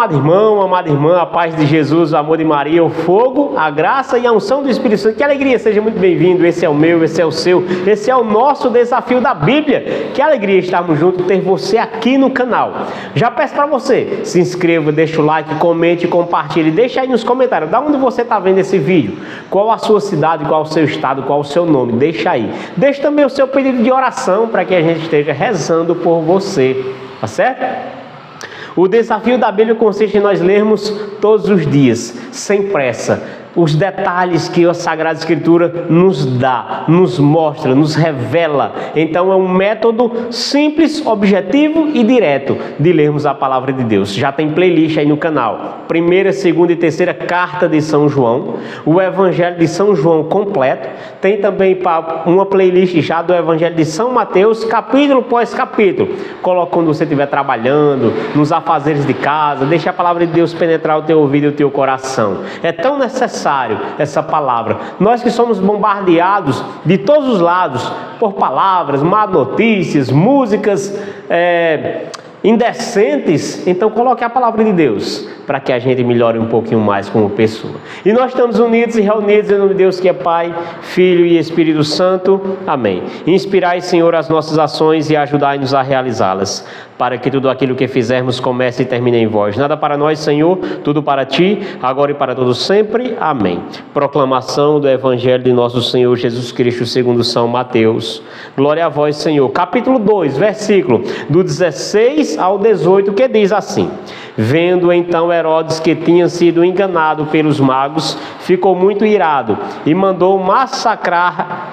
amado irmão, amada irmã, a paz de Jesus, o amor de Maria, o fogo, a graça e a unção do Espírito Santo. Que alegria, seja muito bem-vindo. Esse é o meu, esse é o seu, esse é o nosso desafio da Bíblia. Que alegria estarmos juntos, ter você aqui no canal. Já peço para você, se inscreva, deixa o like, comente, compartilhe, deixa aí nos comentários, da onde você está vendo esse vídeo, qual a sua cidade, qual o seu estado, qual o seu nome, deixa aí. Deixa também o seu pedido de oração para que a gente esteja rezando por você, tá certo? O desafio da Bíblia consiste em nós lermos todos os dias, sem pressa, os detalhes que a Sagrada Escritura nos dá, nos mostra, nos revela. Então é um método simples, objetivo e direto de lermos a Palavra de Deus. Já tem playlist aí no canal. Primeira, segunda e terceira carta de São João, o Evangelho de São João completo. Tem também uma playlist já do Evangelho de São Mateus, capítulo após capítulo. Coloca quando você estiver trabalhando, nos afazeres de casa, deixa a Palavra de Deus penetrar o teu ouvido e o teu coração. É tão necessário essa palavra. Nós que somos bombardeados de todos os lados por palavras, má notícias, músicas indecentes, então coloque a palavra de Deus para que a gente melhore um pouquinho mais como pessoa. E nós estamos unidos e reunidos em nome de Deus que é Pai, Filho e Espírito Santo. Amém. Inspirai, Senhor, as nossas ações e ajudai-nos a realizá-las, para que tudo aquilo que fizermos comece e termine em vós. Nada para nós, Senhor, tudo para Ti, agora e para todos sempre. Amém. Proclamação do Evangelho de nosso Senhor Jesus Cristo segundo São Mateus. Glória a vós, Senhor. Capítulo 2, versículo do 16 ao 18, que diz assim: Vendo então Herodes que tinha sido enganado pelos magos, ficou muito irado e mandou massacrar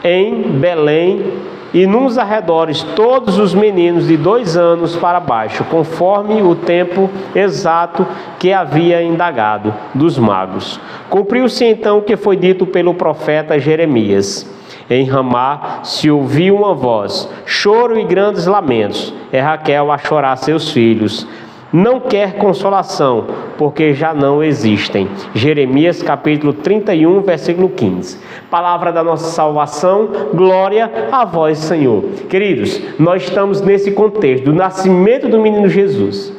em Belém e nos arredores todos os meninos de 2 anos para baixo, conforme o tempo exato que havia indagado dos magos. Cumpriu-se então o que foi dito pelo profeta Jeremias. Em Ramá se ouviu uma voz, choro e grandes lamentos. É Raquel a chorar seus filhos. Não quer consolação, porque já não existem. Jeremias capítulo 31, versículo 15. Palavra da nossa salvação, glória a vós, Senhor. Queridos, nós estamos nesse contexto do nascimento do menino Jesus.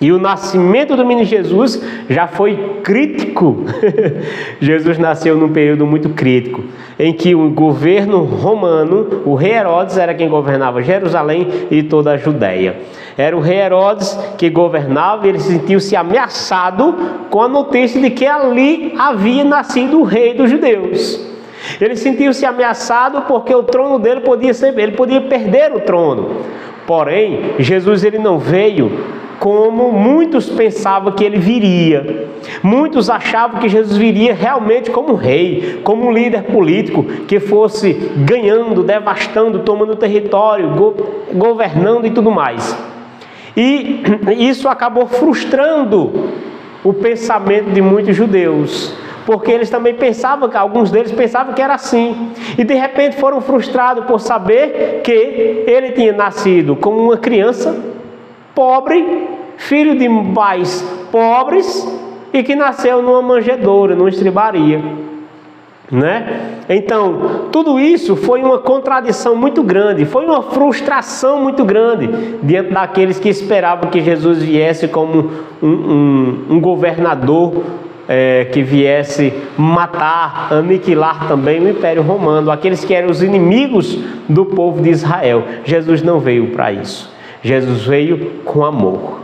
E o nascimento do menino Jesus já foi crítico. Jesus nasceu num período muito crítico, em que o governo romano, o rei Herodes, era quem governava Jerusalém e toda a Judéia. Era o rei Herodes que governava e ele sentiu-se ameaçado com a notícia de que ali havia nascido o rei dos judeus. Ele sentiu-se ameaçado porque o trono dele ele podia perder o trono. Porém, Jesus ele não veio como muitos pensavam que ele viria. Muitos achavam que Jesus viria realmente como um rei, como um líder político, que fosse ganhando, devastando, tomando território, governando e tudo mais. E isso acabou frustrando o pensamento de muitos judeus, porque eles também pensavam, alguns deles pensavam que era assim, e de repente foram frustrados por saber que ele tinha nascido como uma criança pobre, filho de pais pobres, e que nasceu numa manjedoura, numa estribaria, né? Então, tudo isso foi uma contradição muito grande, foi uma frustração muito grande diante daqueles que esperavam que Jesus viesse como um governador que viesse matar, aniquilar também o Império Romano, aqueles que eram os inimigos do povo de Israel. Jesus não veio para isso. Jesus veio com amor.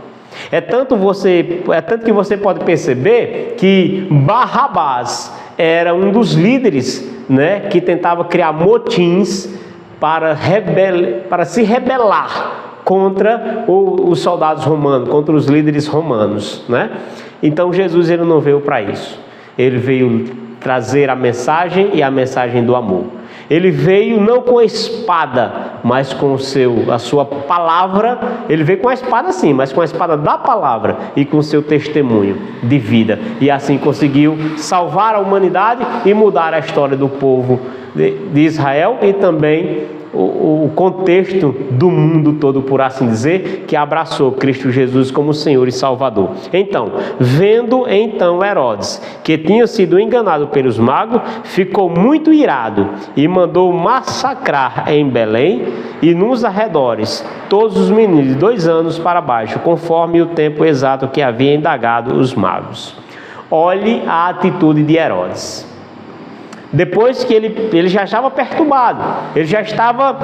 É tanto que você pode perceber que Barrabás era um dos líderes, né, que tentava criar motins para se rebelar contra os soldados romanos, contra os líderes romanos, né? Então Jesus ele não veio para isso. Ele veio trazer a mensagem e a mensagem do amor. Ele veio não com a espada, mas com a sua palavra. Ele veio com a espada sim, mas com a espada da palavra e com o seu testemunho de vida. E assim conseguiu salvar a humanidade e mudar a história do povo de Israel e também o contexto do mundo todo, por assim dizer, que abraçou Cristo Jesus como Senhor e Salvador. Então, vendo então Herodes que tinha sido enganado pelos magos, ficou muito irado e mandou massacrar em Belém e nos arredores todos os meninos de 2 anos para baixo, conforme o tempo exato que havia indagado os magos. Olhe a atitude de Herodes. Depois que ele já estava perturbado, ele já estava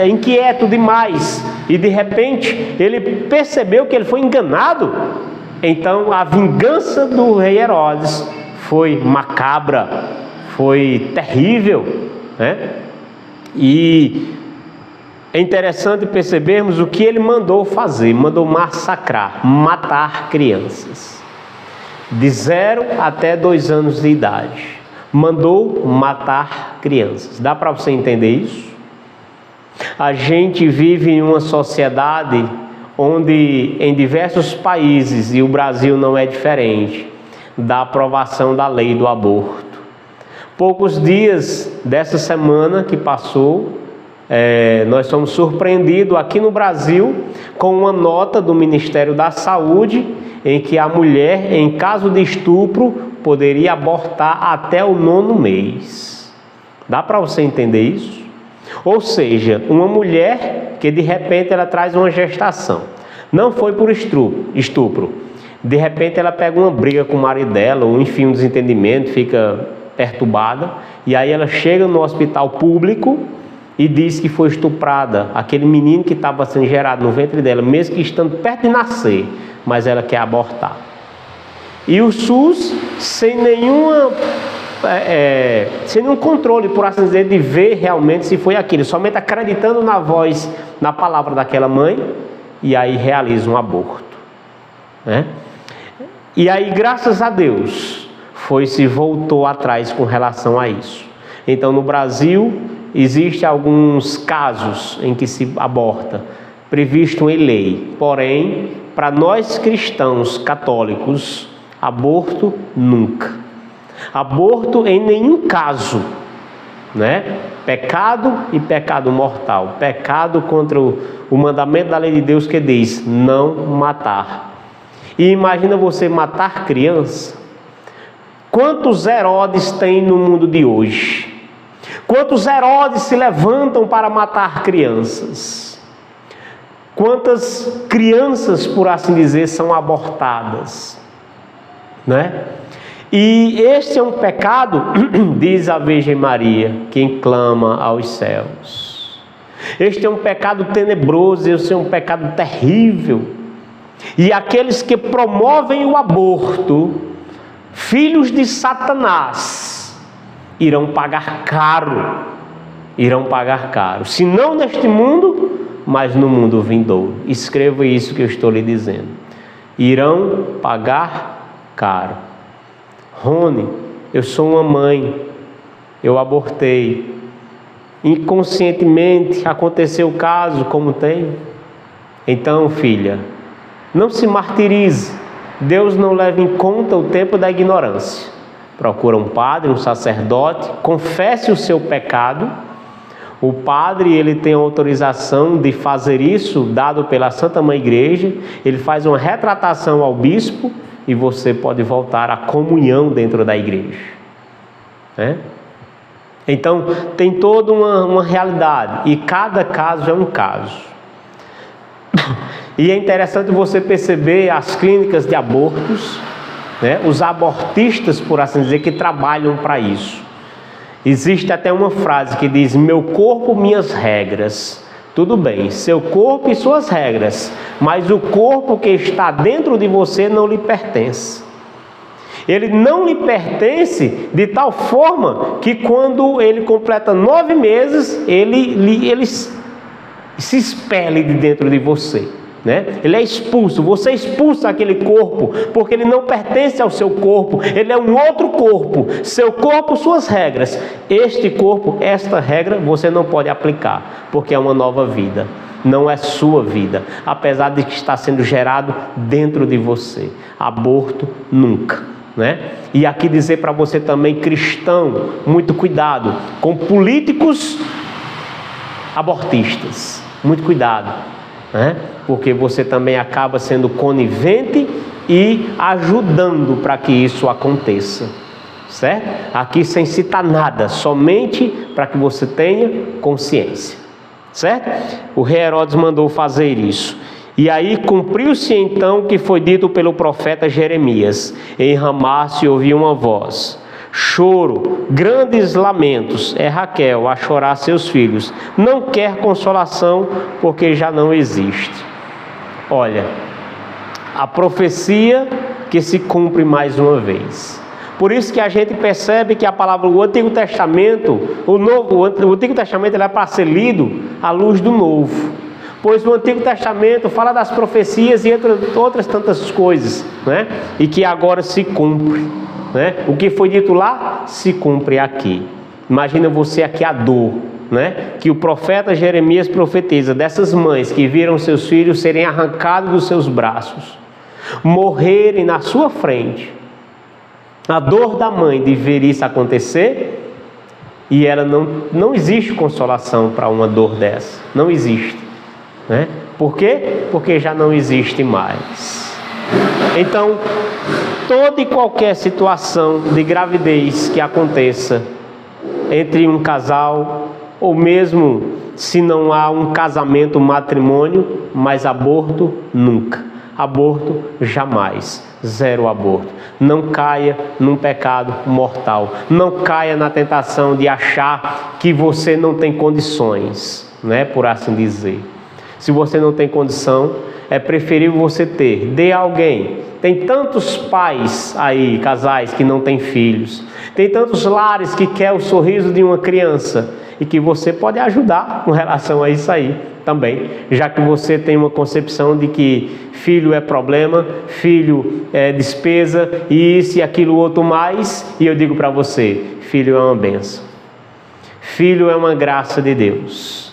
inquieto demais, e de repente ele percebeu que ele foi enganado. Então a vingança do rei Herodes foi macabra, foi terrível, né? E é interessante percebermos o que ele mandou fazer. Mandou massacrar, matar crianças de 0 até 2 anos de idade. Mandou matar crianças. Dá para você entender isso? A gente vive em uma sociedade onde em diversos países, e o Brasil não é diferente, da aprovação da lei do aborto. Poucos dias dessa semana que passou, nós somos surpreendidos aqui no Brasil com uma nota do Ministério da Saúde em que a mulher, em caso de estupro, poderia abortar até o 9º mês. Dá para você entender isso? Ou seja, uma mulher que de repente ela traz uma gestação, não foi por estupro, de repente ela pega uma briga com o marido dela, ou enfim, um desentendimento, fica perturbada, e aí ela chega no hospital público e diz que foi estuprada, aquele menino que estava sendo gerado no ventre dela, mesmo que estando perto de nascer, mas ela quer abortar. E o SUS, sem nenhum controle, por assim dizer, de ver realmente se foi aquilo, somente acreditando na voz, na palavra daquela mãe, e aí realiza um aborto, né? E aí, graças a Deus, voltou atrás com relação a isso. Então, no Brasil, existem alguns casos em que se aborta, previsto em lei. Porém, para nós cristãos católicos, aborto nunca. Aborto em nenhum caso, né? Pecado e pecado mortal. Pecado contra o mandamento da lei de Deus que diz não matar. E imagina você matar criança. Quantos Herodes tem no mundo de hoje? Quantos Herodes se levantam para matar crianças? Quantas crianças, por assim dizer, são abortadas, né? E este é um pecado, diz a Virgem Maria, quem clama aos céus. Este é um pecado tenebroso, este é um pecado terrível. E aqueles que promovem o aborto, filhos de Satanás, irão pagar caro. Irão pagar caro. Se não neste mundo, mas no mundo vindouro. Escreva isso que eu estou lhe dizendo. Irão pagar caro. Rony, eu sou uma mãe, eu abortei. Inconscientemente aconteceu o caso como tem. Então, filha, não se martirize. Deus não leva em conta o tempo da ignorância. Procura um padre, um sacerdote, confesse o seu pecado. O padre, ele tem autorização de fazer isso, dado pela Santa Mãe Igreja. Ele faz uma retratação ao bispo e você pode voltar à comunhão dentro da igreja, né? Então, tem toda uma realidade e cada caso é um caso. E é interessante você perceber as clínicas de abortos, né? Os abortistas, por assim dizer, que trabalham para isso. Existe até uma frase que diz: meu corpo, minhas regras. Tudo bem, seu corpo e suas regras, mas o corpo que está dentro de você não lhe pertence. Ele não lhe pertence de tal forma que quando ele completa 9 meses, ele se expele de dentro de você, né? Ele é expulso, você expulsa aquele corpo, porque ele não pertence ao seu corpo, ele é um outro corpo. Seu corpo, suas regras. Este corpo, esta regra, você não pode aplicar, porque é uma nova vida, não é sua vida, apesar de que está sendo gerado dentro de você. Aborto nunca, né? E aqui dizer para você também, cristão, muito cuidado com políticos abortistas. Muito cuidado, né? Porque você também acaba sendo conivente e ajudando para que isso aconteça, certo? Aqui sem citar nada, somente para que você tenha consciência, certo? O rei Herodes mandou fazer isso. E aí cumpriu-se então o que foi dito pelo profeta Jeremias: em Ramá se ouviu uma voz, choro, grandes lamentos, é Raquel a chorar seus filhos, não quer consolação porque já não existe. Olha, a profecia que se cumpre mais uma vez. Por isso que a gente percebe que a palavra, o Antigo Testamento, o Antigo Testamento ele é para ser lido à luz do Novo. Pois o Antigo Testamento fala das profecias e outras tantas coisas, né? E que agora se cumpre, né? O que foi dito lá, se cumpre aqui. Imagina você aqui a dor, né? Que o profeta Jeremias profetiza dessas mães que viram seus filhos serem arrancados dos seus braços, morrerem na sua frente. A dor da mãe de ver isso acontecer, e ela não existe consolação para uma dor dessa, não existe. Né? Por quê? Porque já não existe mais. Então, toda e qualquer situação de gravidez que aconteça entre um casal, ou mesmo se não há um casamento, um matrimônio, mas aborto, nunca. Aborto, jamais. Zero aborto. Não caia num pecado mortal. Não caia na tentação de achar que você não tem condições, né? Por assim dizer. Se você não tem condição, é preferível você ter. Dê a alguém. Tem tantos pais aí, casais que não têm filhos. Tem tantos lares que querem o sorriso de uma criança. E que você pode ajudar com relação a isso aí também. Já que você tem uma concepção de que filho é problema, filho é despesa, e isso e aquilo outro mais. E eu digo para você, filho é uma bênção. Filho é uma graça de Deus.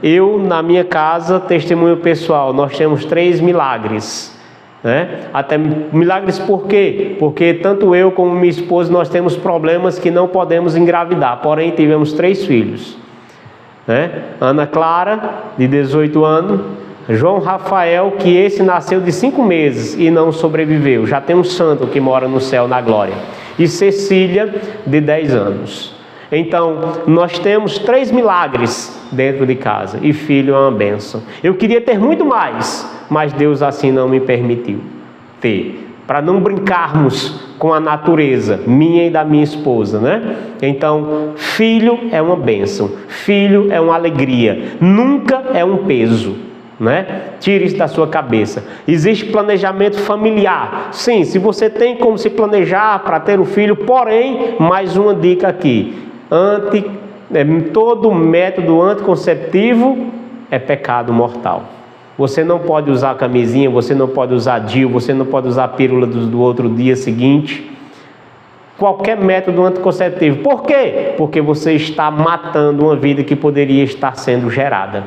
Eu, na minha casa, testemunho pessoal, nós temos 3 milagres, né? Até milagres por quê? Porque tanto eu como minha esposa, nós temos problemas que não podemos engravidar, porém tivemos 3 filhos, né? Ana Clara, de 18 anos, João Rafael, que esse nasceu de 5 meses e não sobreviveu, já tem um santo que mora no céu na glória, e Cecília, de 10 anos. Então, nós temos 3 milagres dentro de casa, e filho é uma bênção. Eu queria ter muito mais, mas Deus assim não me permitiu ter, para não brincarmos com a natureza, minha e da minha esposa, né? Então, filho é uma bênção, filho é uma alegria, nunca é um peso, né? Tire isso da sua cabeça. Existe planejamento familiar, sim, se você tem como se planejar para ter um filho, porém, mais uma dica aqui: todo método anticonceptivo é pecado mortal. Você não pode usar camisinha, você não pode usar DIU, você não pode usar a pílula do outro dia seguinte. Qualquer método anticonceptivo. Por quê? Porque você está matando uma vida que poderia estar sendo gerada.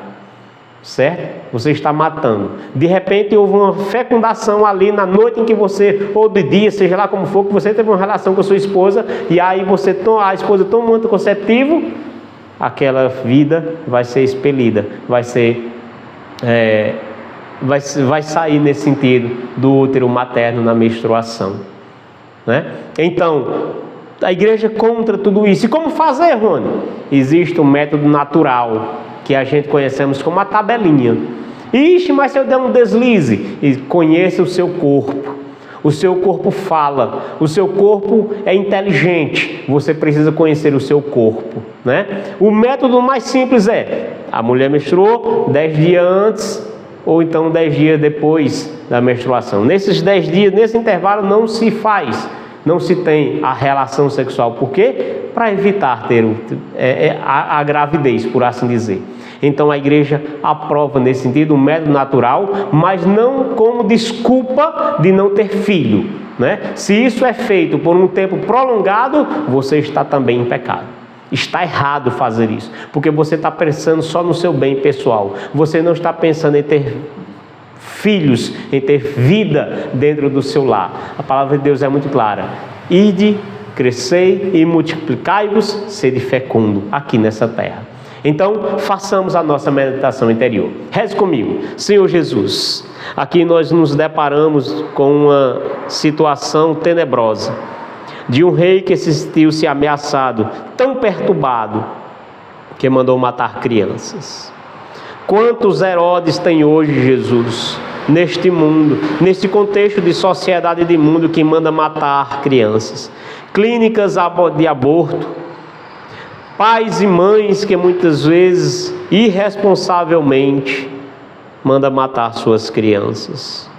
Certo? Você está matando. De repente houve uma fecundação ali na noite em que você, ou de dia, seja lá como for, que você teve uma relação com a sua esposa, e aí a esposa toma um anticonceptivo, aquela vida vai ser expelida, vai sair nesse sentido do útero materno na menstruação, né? Então, a igreja é contra tudo isso. E como fazer, Rony? Existe um método natural que a gente conhecemos como a tabelinha. Ixi, mas se eu der um deslize, e conheça o seu corpo. O seu corpo fala, o seu corpo é inteligente, você precisa conhecer o seu corpo, né? O método mais simples é: a mulher menstruou 10 dias antes, ou então 10 dias depois da menstruação. Nesses 10 dias, nesse intervalo, não se tem a relação sexual. Por quê? Para evitar ter a gravidez, por assim dizer. Então a igreja aprova nesse sentido um método natural, mas não como desculpa de não ter filho, né? Se isso é feito por um tempo prolongado, você está também em pecado. Está errado fazer isso, porque você está pensando só no seu bem pessoal. Você não está pensando em ter filhos, em ter vida dentro do seu lar. A palavra de Deus é muito clara: ide, crescei e multiplicai-vos, sede fecundo aqui nessa terra. Então, façamos a nossa meditação interior. Reze comigo. Senhor Jesus, aqui nós nos deparamos com uma situação tenebrosa, de um rei que sentiu-se ameaçado, tão perturbado, que mandou matar crianças. Quantos Herodes tem hoje, Jesus, neste mundo, neste contexto de sociedade e de mundo que manda matar crianças? Clínicas de aborto, pais e mães que muitas vezes, irresponsavelmente, mandam matar suas crianças.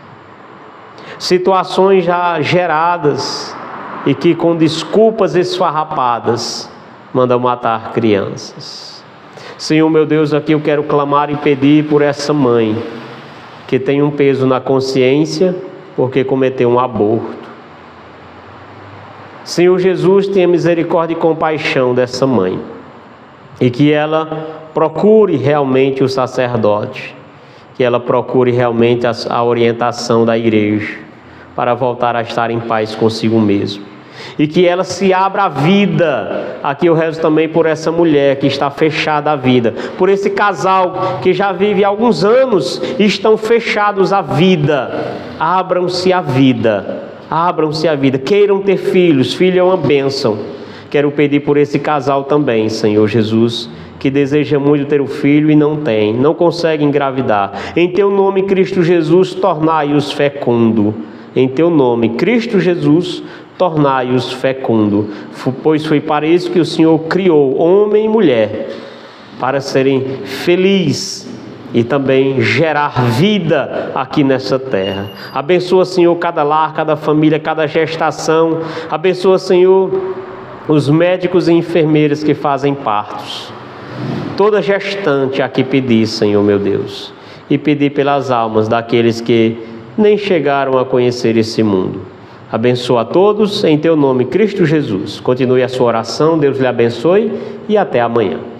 Situações já geradas e que com desculpas esfarrapadas mandam matar crianças. Senhor meu Deus, aqui eu quero clamar e pedir por essa mãe que tem um peso na consciência porque cometeu um aborto. Senhor Jesus, tenha misericórdia e compaixão dessa mãe, e que ela procure realmente o sacerdote, que ela procure realmente a orientação da igreja, para voltar a estar em paz consigo mesmo, e que ela se abra à vida. Aqui eu rezo também por essa mulher que está fechada à vida, por esse casal que já vive há alguns anos e estão fechados à vida. Abram-se à vida. Abram-se à vida, queiram ter filhos, filho é uma bênção. Quero pedir por esse casal também, Senhor Jesus, que deseja muito ter o filho e não tem, não consegue engravidar. Em Teu nome, Cristo Jesus, tornai-os fecundo. Em Teu nome, Cristo Jesus, tornai-os fecundo. Pois foi para isso que o Senhor criou homem e mulher, para serem felizes e também gerar vida aqui nessa terra. Abençoa, Senhor, cada lar, cada família, cada gestação. Abençoa, Senhor, os médicos e enfermeiras que fazem partos. Toda gestante aqui pedir, Senhor meu Deus, e pedir pelas almas daqueles que nem chegaram a conhecer esse mundo. Abençoa a todos, em Teu nome, Cristo Jesus. Continue a sua oração, Deus lhe abençoe e até amanhã.